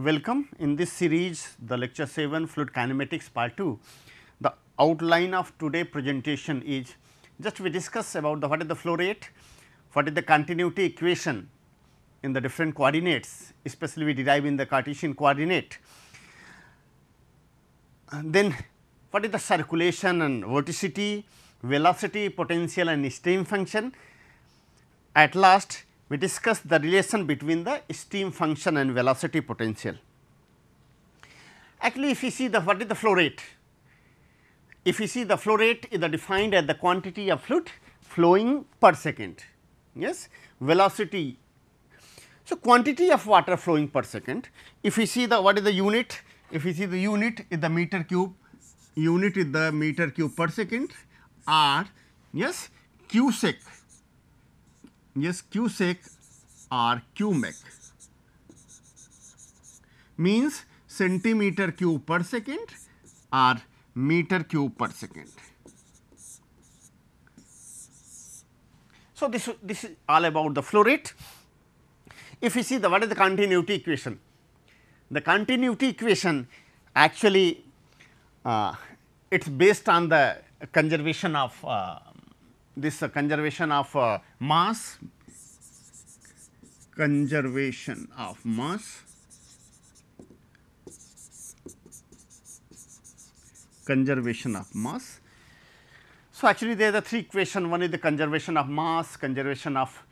welcome. In this series, the lecture 7 fluid kinematics part 2. The outline of today presentation is just we discuss about the what is the flow rate, what is the continuity equation in the different coordinates, especially we derive in the Cartesian coordinate. And then what is the circulation and vorticity, velocity, potential and stream function. At last, we discuss the relation between the stream function and velocity potential. Actually, if you see the what is the flow rate? If you see the flow rate is defined as the quantity of fluid flowing per second, yes, velocity. So, quantity of water flowing per second. If we see the what is the unit? If we see the unit is the meter cube, unit is the meter cube per second, or yes, cubic. Yes, cubic or cubic means centimeter cube per second or meter cube per second. So, this is all about the flow rate. If you see the what is the continuity equation? The continuity equation actually it is based on the conservation of conservation of mass, conservation of mass, conservation of mass. So, actually there are the three equations, one is the conservation of mass, conservation of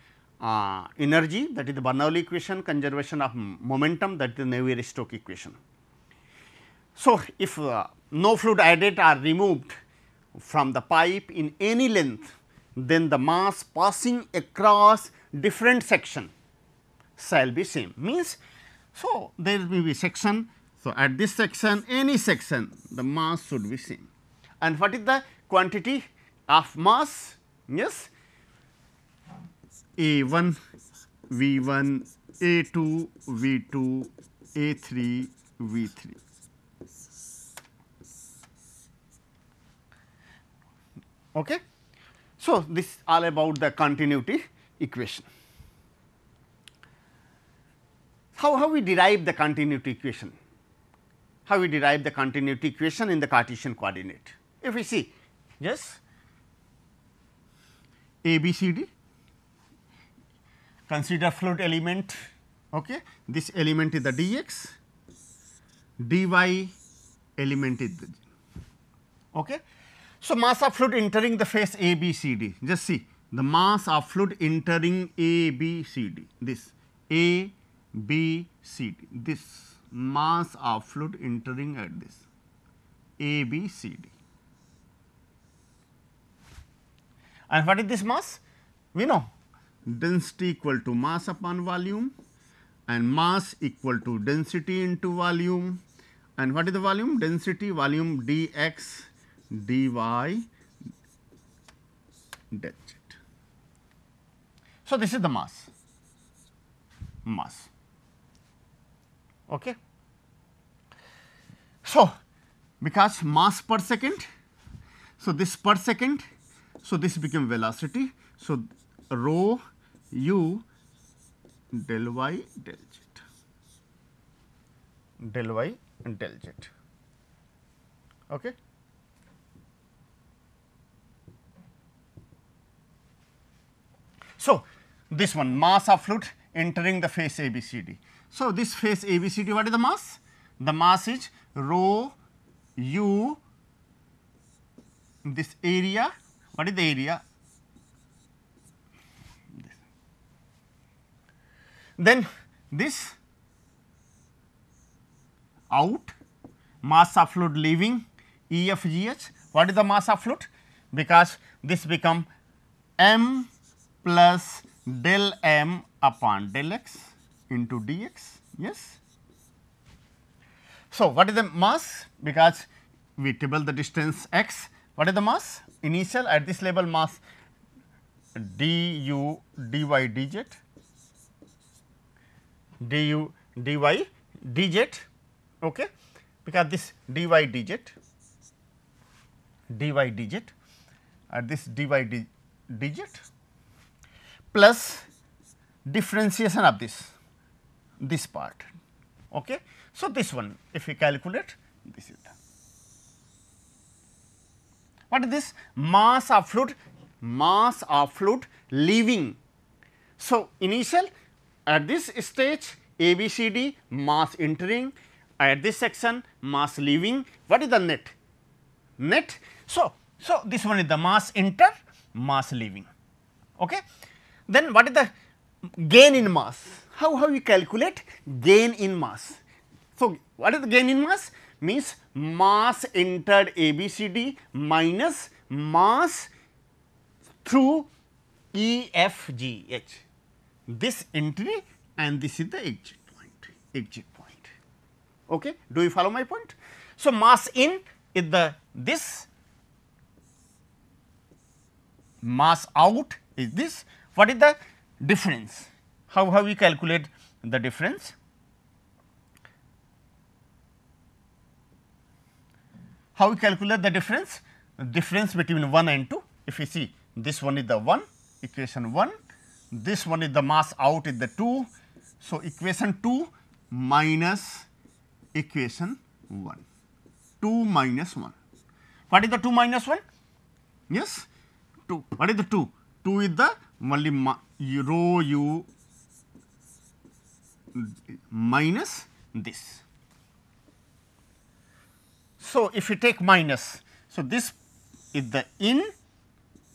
energy, that is the Bernoulli equation, conservation of momentum, that is the Navier-Stokes equation. So, if no fluid added or removed from the pipe in any length, then the mass passing across different section shall be same, means. So, there will be section. So, at this section, any section, the mass should be same. And what is the quantity of mass? Yes, A1, V1, A2, V2, A3, V3. Okay. So, this is all about the continuity equation. How we derive the continuity equation? How we derive the continuity equation in the Cartesian coordinate? If we see, yes, A, B, C, D, consider fluid element, okay. This element is the dx, dy element is the, okay. So, mass of fluid entering the face A, B, C, D, just see the mass of fluid entering A, B, C, D, this A, B, C, D, this mass of fluid entering at this A, B, C, D. And what is this mass? We know density equal to mass upon volume, and mass equal to density into volume. And what is the volume? Density, volume dx, dy, del z. So, this is the mass, okay. So, because mass per second, so this per second, so this become velocity. So, rho u del y del z, del y and del z, okay. So, this one mass of fluid entering the face A, B, C, D. So, this face A, B, C, D, what is the mass? The mass is rho u, this area, what is the area? Then this out, mass of fluid leaving E f g h, what is the mass of fluid? Because this become m plus del m upon del x into dx, yes. So, what is the mass? Because we table the distance x, what is the mass? Initial at this level mass du dy dz, du dy dz, okay, because this dy dz, at this dy dz plus differentiation of this part, Okay. So, this one if we calculate, this is done. What is this? Mass of fluid leaving. So, initial at this stage A, B, C, D mass entering, at this section mass leaving. What is the net? Net. So, this one is the mass enter, mass leaving. Okay. Then what is the gain in mass? How you calculate gain in mass? So, what is the gain in mass? Means mass entered A, B, C, D minus mass through E, F, G, H. This entry and this is the exit point. Okay. Do you follow my point? So, mass in is this, mass out is this. What is the difference? How we calculate the difference? How we calculate the difference? The difference between 1 and 2. If you see, this one is the 1, equation 1, this one is the mass out is the 2. So, equation 2 minus equation 1, 2 minus 1. What is the 2 minus 1? Yes, 2. What is the 2? 2 is the only rho u minus this. So, if you take minus, so this is the in,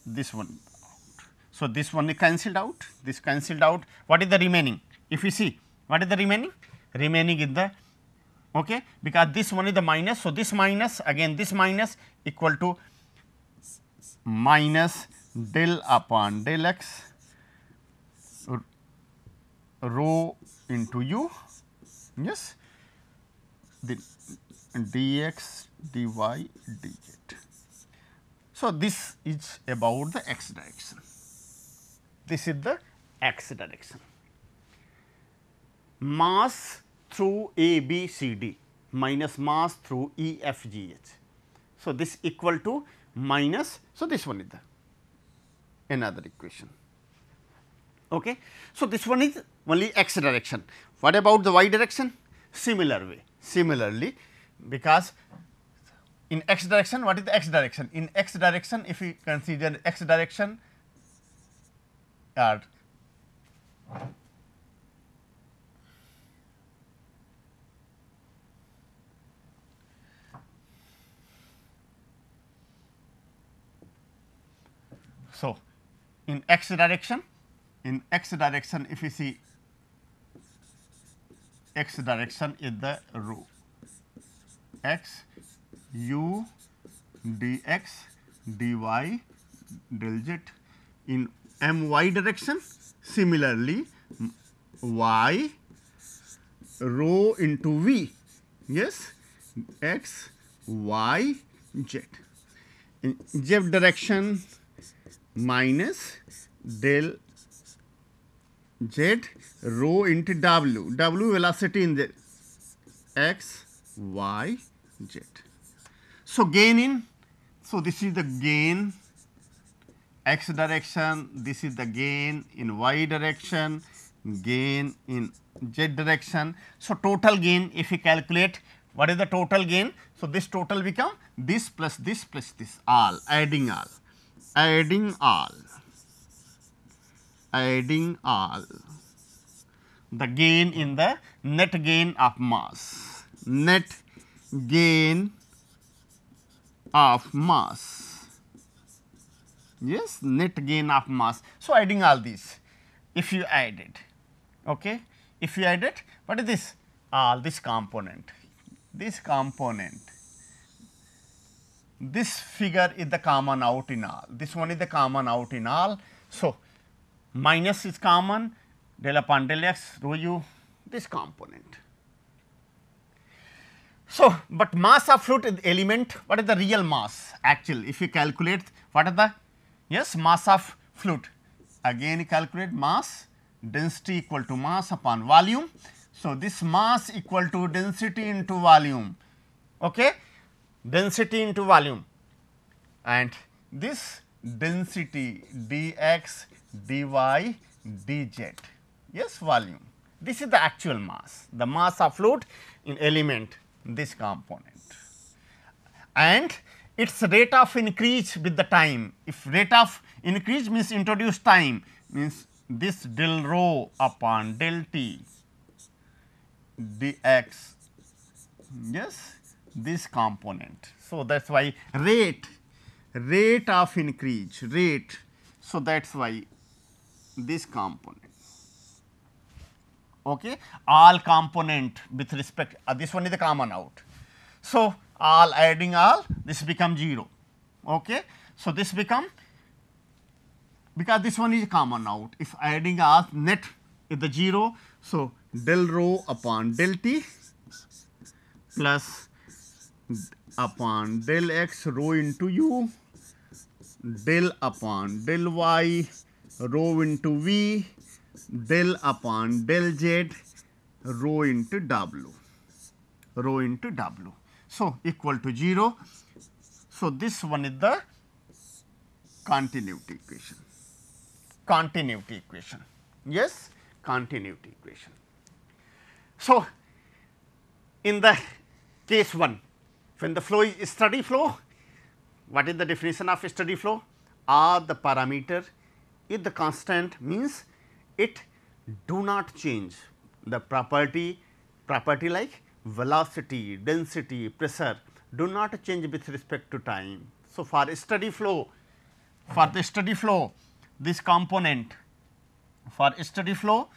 this one out. So, this one is cancelled out, this cancelled out. What is the remaining? If you see, what is the remaining? Remaining is the, okay, because this one is the minus. So, this minus, again this minus equal to minus del upon del x rho into u, yes, the dx dy dz. So, this is about the x direction, this is the x direction. Mass through A, B, C, D minus mass through E, F, G, H. So, this equal to minus, so this one is the another equation. Okay. So, this one is only x direction. What about the y direction? Similar way, similarly, because in x direction, what is the x direction? In x direction, if we consider x direction are so, in x direction, if you see x direction is the rho x u dx dy del z. In my direction, similarly y rho into v, yes, x y z. In z direction minus del z rho into w, velocity in the x y z. So, gain in, so this is the gain x direction, this is the gain in y direction, gain in z direction. So, total gain if you calculate, what is the total gain? So, this total become this plus this all, adding all. The gain in the net gain of mass, net gain of mass, yes, net gain of mass. So, adding all these, if you add it, okay, if you add it, what is this? All this component, this figure is the common out in all, this one is the common out in all. So, minus is common, del upon del x rho u, this component. So, but mass of fluid element, what is the real mass actual? If you calculate, what is the, yes, mass of fluid, again you calculate mass, density equal to mass upon volume. So, this mass equal to density into volume, okay, density into volume, and this density dx dy dz, yes, volume. This is the actual mass, the mass of fluid in element, this component, and its rate of increase with the time. If rate of increase means introduce time, means this del rho upon del t dx, yes, this component. So, that is why rate of increase, rate. So, that is why this component, okay. All component with respect, this one is the common out. So, all adding all, this become 0, okay. So, this become, because this one is common out, if adding all net is the 0. So, del rho upon del t plus upon del x rho into u, del upon del y rho into v, del upon del z rho into w, rho into w. So, equal to 0. So, this one is the continuity equation, continuity equation, yes, continuity equation. So, in the case 1, when the flow is steady flow, what is the definition of steady flow? All the parameter if the constant, means it do not change the property like velocity, density, pressure do not change with respect to time. So, for the steady flow, this component, for steady flow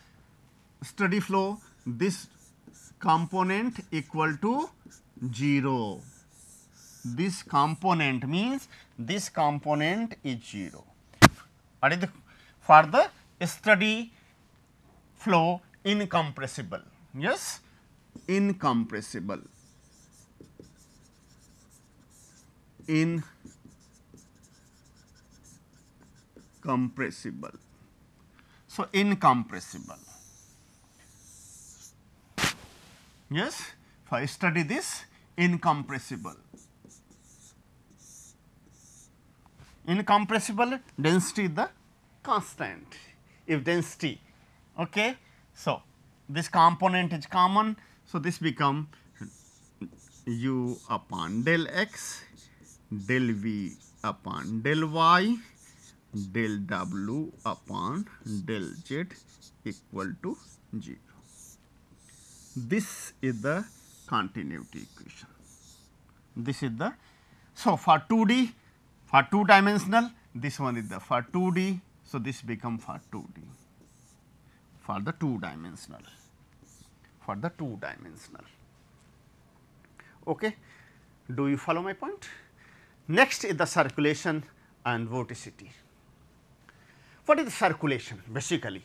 this component equal to 0. This component means this component is 0. What is the, for the steady flow incompressible, yes, incompressible, incompressible. So, incompressible, yes, for study this incompressible. Incompressible, density is the constant. If density, okay. So, this component is common. So, this become u upon del x, del v upon del y, del w upon del z equal to 0. This is the continuity equation. This is the, so for 2D, for 2 dimensional, this one is the for 2D. So, this become for 2D, for the 2 dimensional, for the 2 dimensional. Okay. Do you follow my point? Next is the circulation and vorticity. What is the circulation? Basically,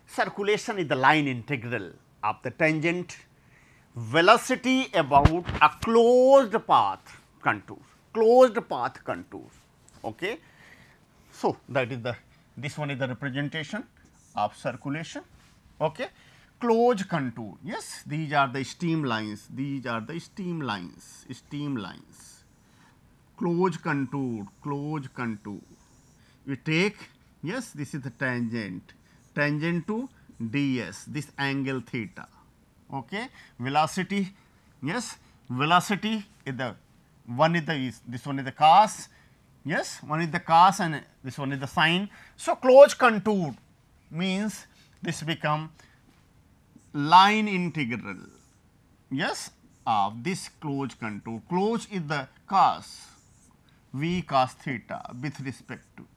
circulation is the line integral of the tangent velocity about a closed path contour, okay. So, that is the, this one is the representation of circulation, okay. Closed contour, yes, these are the streamlines, these are the streamlines, closed contour, we take, yes, this is the tangent to ds, this angle theta, okay. Velocity, yes, velocity is the, one is the, this one is the cos, yes, one is the cos and this one is the sine. So, closed contour means this become line integral, yes, of this closed contour. Closed is the cos, v cos theta with respect to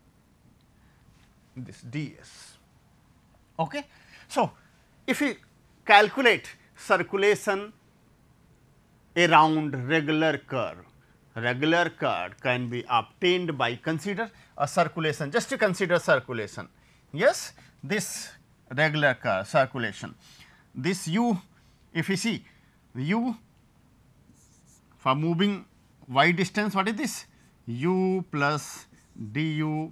this ds, okay. So, if we calculate circulation around regular curve can be obtained by, consider a circulation, just to consider circulation, yes, this regular curve circulation, this u, if you see u for moving y distance, what is this? U plus du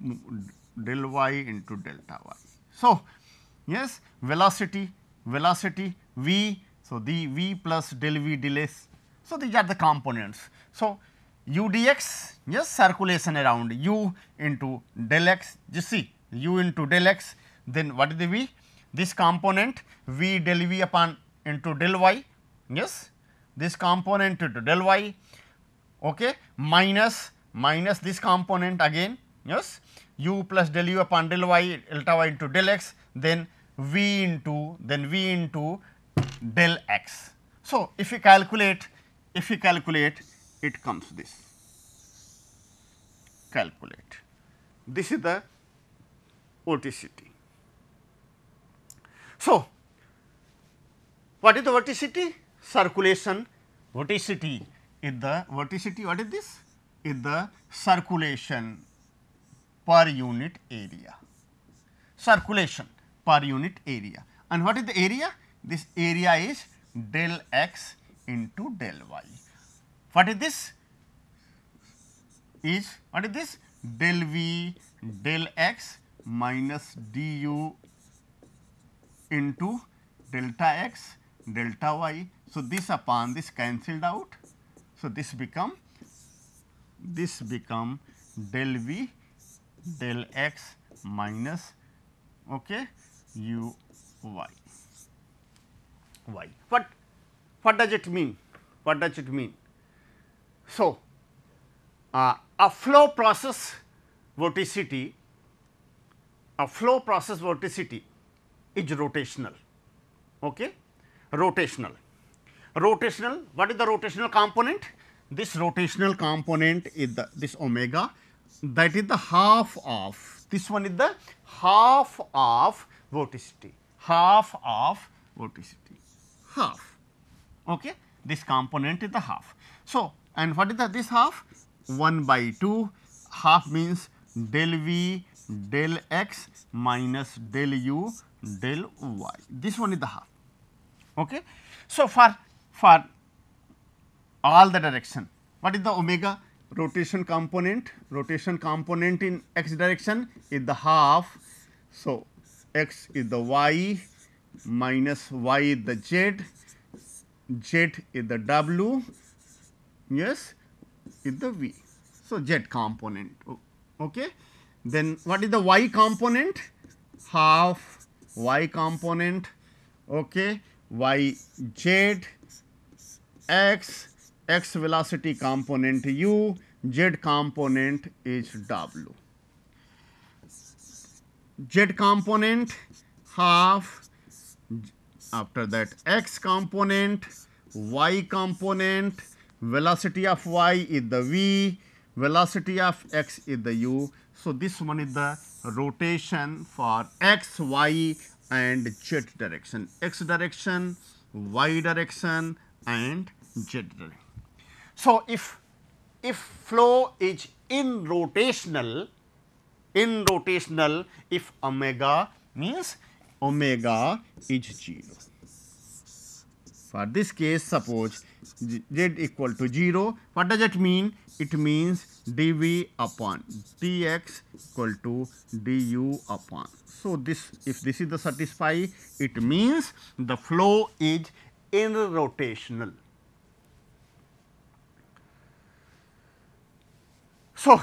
del y into delta y. So, yes, velocity v, so the v plus del v del s. So, these are the components. So, u dx, yes, circulation around u into del x, you see u into del x, then what is the v? this component v del v upon into del y, yes, this component into del y, okay, minus this component again, yes, u plus del u upon del y delta y into del x, then v into del x. So, if you calculate it comes this, calculate, this is the vorticity. So, what is the vorticity? Circulation vorticity is the vorticity, what is this? Is the circulation per unit area, circulation per unit area. And what is the area? This area is del x into del y. What is this? What is this? Del v del x minus du into delta x delta y. So, this upon this cancelled out. So, this become del v del x minus, okay, u y. What does it mean? What does it mean? So, a flow process vorticity is rotational, okay, rotational. What is the rotational component? This rotational component is this omega, that is the half of, this one is the half of vorticity, half, okay, this component is the half. So, and what is this half? 1 by 2, half means del v del x minus del u del y, this one is the half, okay. So, for all the direction, what is the omega? Rotation component in x direction is the half. So, x is the y minus y is the z is the w, yes, is the v. So, z component, okay. Then what is the y component? Half y component, okay, y z, x velocity component u, z component is w. Z component half, after that x component, y component, velocity of y is the v, velocity of x is the u. So, this one is the rotation for x, y and z direction, x direction, y direction and z direction. So, if flow is in rotational, if omega means omega is 0. For this case, suppose z equal to 0, what does it mean? It means dv upon dx equal to du upon. So, this, if this is the satisfy, it means the flow is in rotational. So,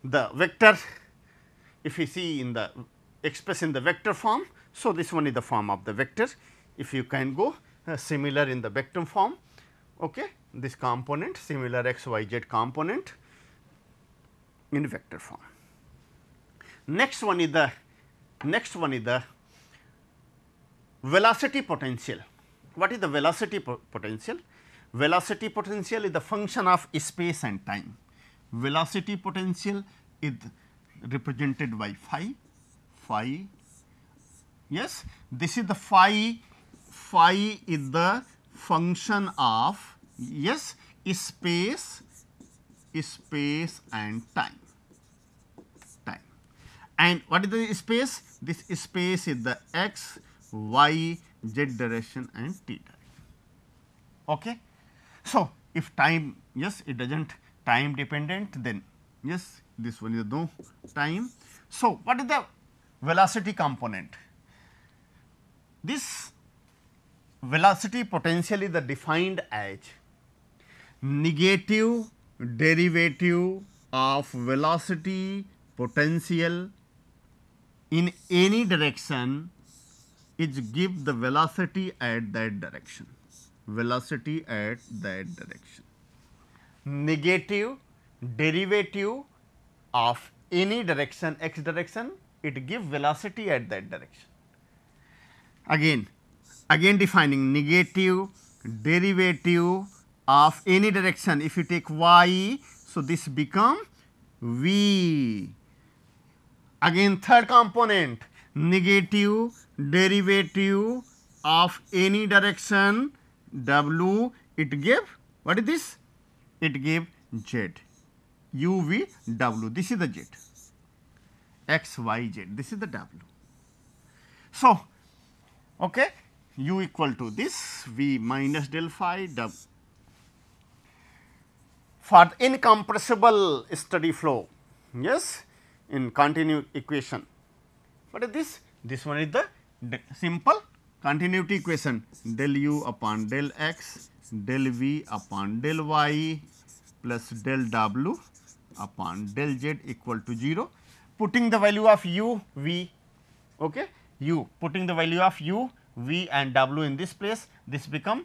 the vector, if you see in the express in the vector form, so this one is the form of the vector. If you can go similar in the vector form, okay, this component similar x, y, z component in vector form. Next one is the velocity potential. What is the velocity potential? Velocity potential is the function of space and time. Velocity potential is represented by phi, yes, this is the phi is the function of, yes, space and time. And what is the space? This space is the x, y, z direction and t direction, okay. So, if time, yes, it does not time dependent, then yes, this one is no time. So, what is the velocity component? This velocity potential is defined as negative derivative of velocity potential in any direction is give the velocity at that direction, velocity at that direction. Negative derivative of any direction x direction, it give velocity at that direction. Again defining negative derivative of any direction. If you take y, so this become v. Again third component, negative derivative of any direction w, it give, what is this? It give z, u v w, this is the z, x y z, this is the w. So, okay, u equal to this v minus del phi w. For the incompressible steady flow, yes, in continuous equation, what is this? This one is the simple continuity equation, del u upon del x del v upon del y plus del w upon del z equal to 0. Putting the value of u v, okay, u, putting the value of u v and w in this place, this become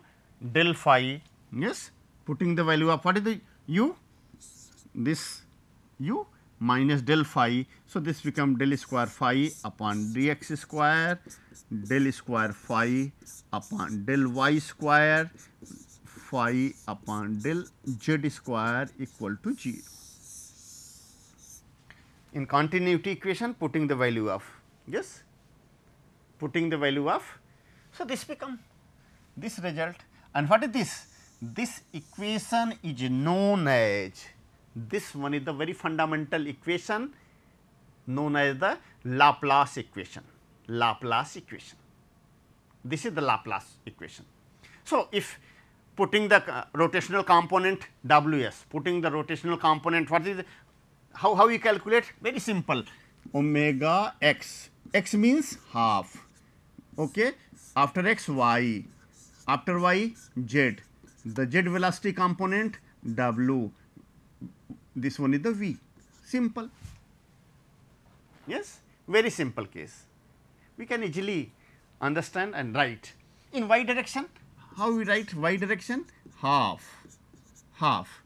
del phi, yes, putting the value of what is the u, this u minus del phi. So, this become del square phi upon dx square, del square phi upon del y square, phi upon del z square equal to 0. In continuity equation, putting the value of, yes, putting the value of, so this become this result. And what is this? This equation is known as, this one is the very fundamental equation known as the Laplace equation, Laplace equation. This is the Laplace equation. So, if putting the rotational component Ws, putting the rotational component, what is the, how you calculate? Very simple, omega x, x means half, okay, after x y, after y z, the z velocity component w, this one is the v, simple, yes, very simple case. We can easily understand and write. In y direction, how we write y direction? Half, half,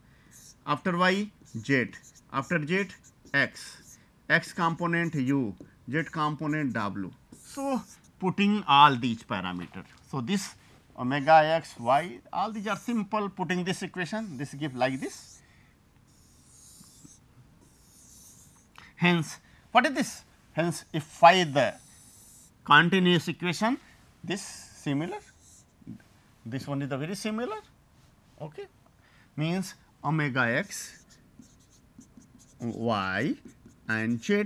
after y z, after z x, x component u, z component w. So, putting all these parameters. So, this omega x, y, all these are simple, putting this equation, this give like this. Hence, what is this? Hence, if phi is the continuous equation, this similar, this one is the very similar, okay, means omega x, y and z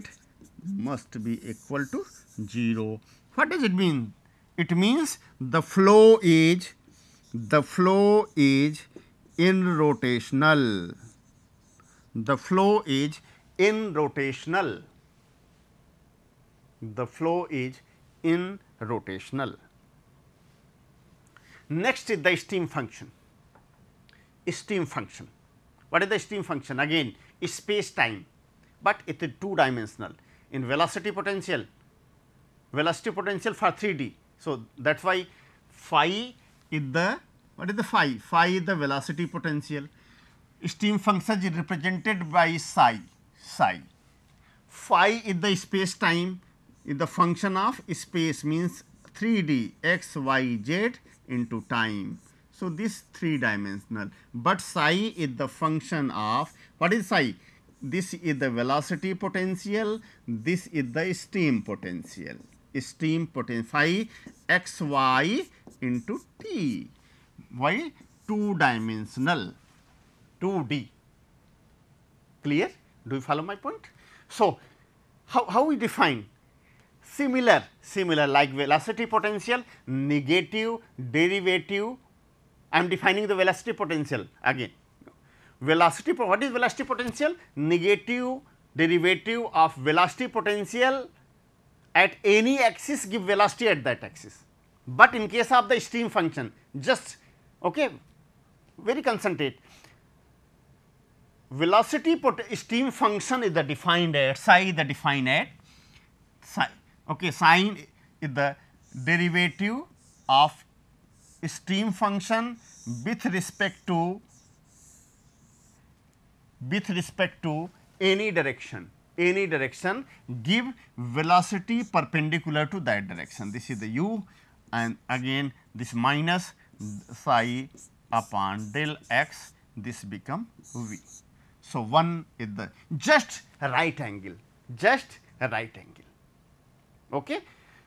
must be equal to 0. What does it mean? It means the flow is in rotational, the flow is in rotational, the flow is in rotational. Next is the steam function. Steam function. What is the steam function? Again, space time, but it is two dimensional. In velocity potential for 3D. So, that is why phi is the, what is the phi? Phi is the velocity potential. Steam function is represented by psi, psi. Phi is the space time, is the function of space, means 3D x, y, z into time. So, this 3 dimensional, but psi is the function of, what is psi? This is the velocity potential, this is the steam potential, steam potential, phi x y into t. Why? 2 dimensional, 2D. Clear? Do you follow my point? So, how we define? Similar like velocity potential, negative derivative. I am defining the velocity potential again. Velocity, what is velocity potential? Negative derivative of velocity potential at any axis give velocity at that axis. But in case of the steam function, just okay, very concentrate. Velocity steam function is the defined at psi, the defined at psi. Okay, sine is the derivative of stream function with respect to any direction give velocity perpendicular to that direction. This is the u, and again this minus psi upon del x, this become v. So, 1 is the just a right angle, Okay.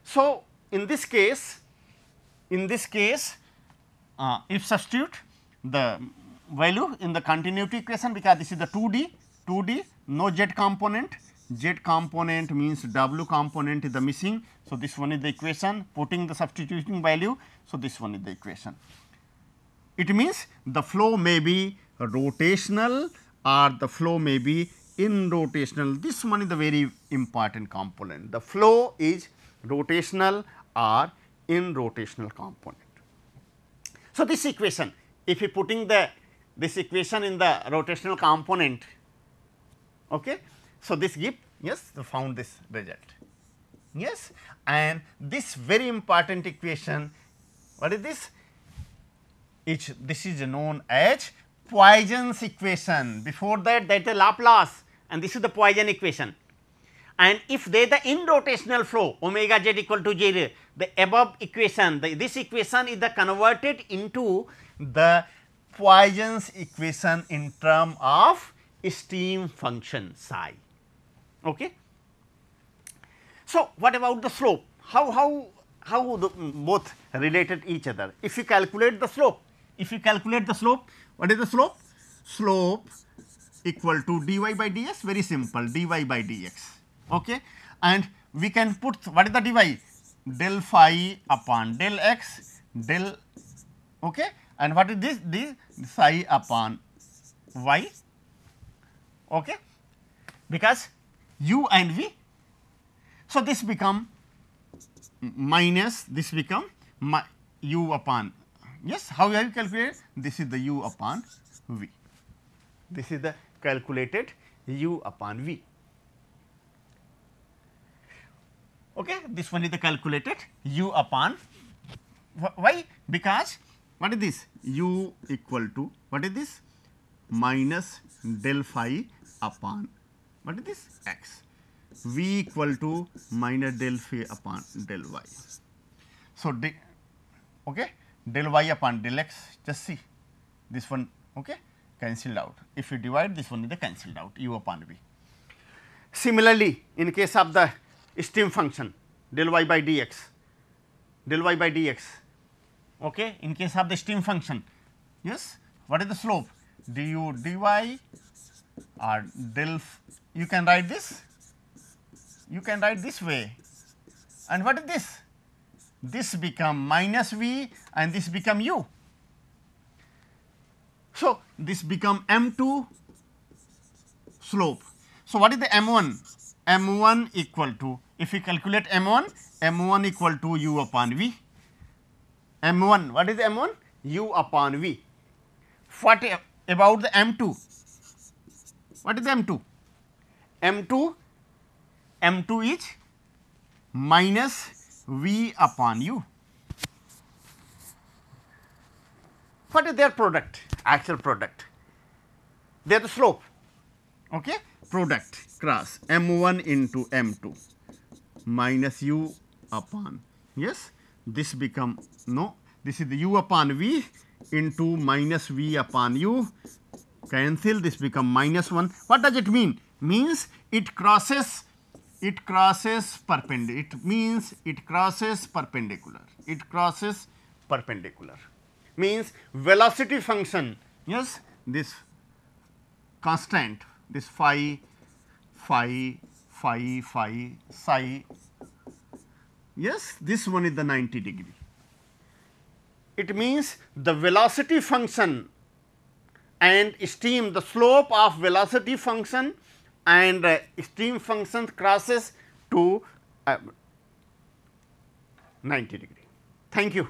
So, in this case, if substitute the value in the continuity equation, because this is the 2D, no z component means w component is the missing. So, this one is the equation, putting the substituting value. So, this one is the equation. It means the flow may be rotational or the flow may be in-rotational. This one is the very important component. The flow is rotational or in-rotational component. So, this equation, if you putting this equation in the rotational component, okay. So, this give, yes, found this result, yes, and this very important equation, what is this? This is known as Poisson's equation. Before that, that is the Laplace, and this is the Poisson equation. And if there is the in-rotational flow omega z equal to 0, the above equation, this equation is the converted into the Poisson's equation in term of stream function psi. Okay. So, what about the slope? How the both related each other? If you calculate the slope, what is the slope? Slope equal to dy by dx, very simple, dy by dx. Okay. And we can put, what is the dy? Del phi upon del x, del, okay. And what is this? This psi upon y, okay, because u and v. So, this become minus, this become u upon, yes, how have you calculated? This is the u upon v, this is the calculated u upon v. Okay. This one is the calculated u upon, why? Because what is this? U equal to, what is this? Minus del phi upon, what is this? X. V equal to minus del phi upon del y. So, okay, del y upon del x, just see this one, okay, cancelled out. If you divide, this one is the cancelled out, u upon v. Similarly, in case of the stream function del y by dx, okay, in case of the stream function, yes, what is the slope? Du dy or del, you can write this, way, and what is this? This become minus v and this become u. So, this become m2 slope. So, what is the m1? m1 equal to, if we calculate m1 equal to u upon v. m1, what is m1? U upon v. What about the m2? What is the m2? m2 is minus v upon u. What is their product? Actual product. They are the slope. Okay? Product cross m1 into m2 minus u upon, yes, this become, no, this is the u upon v into minus v upon u, cancel, this become minus 1. What does it mean? Means it crosses perpendicular, it means it crosses perpendicular, means velocity function, yes, this constant, this phi, psi, yes, this one is the 90 degree. It means the velocity function and stream, the slope of velocity function and stream function crosses to 90 degree. Thank you.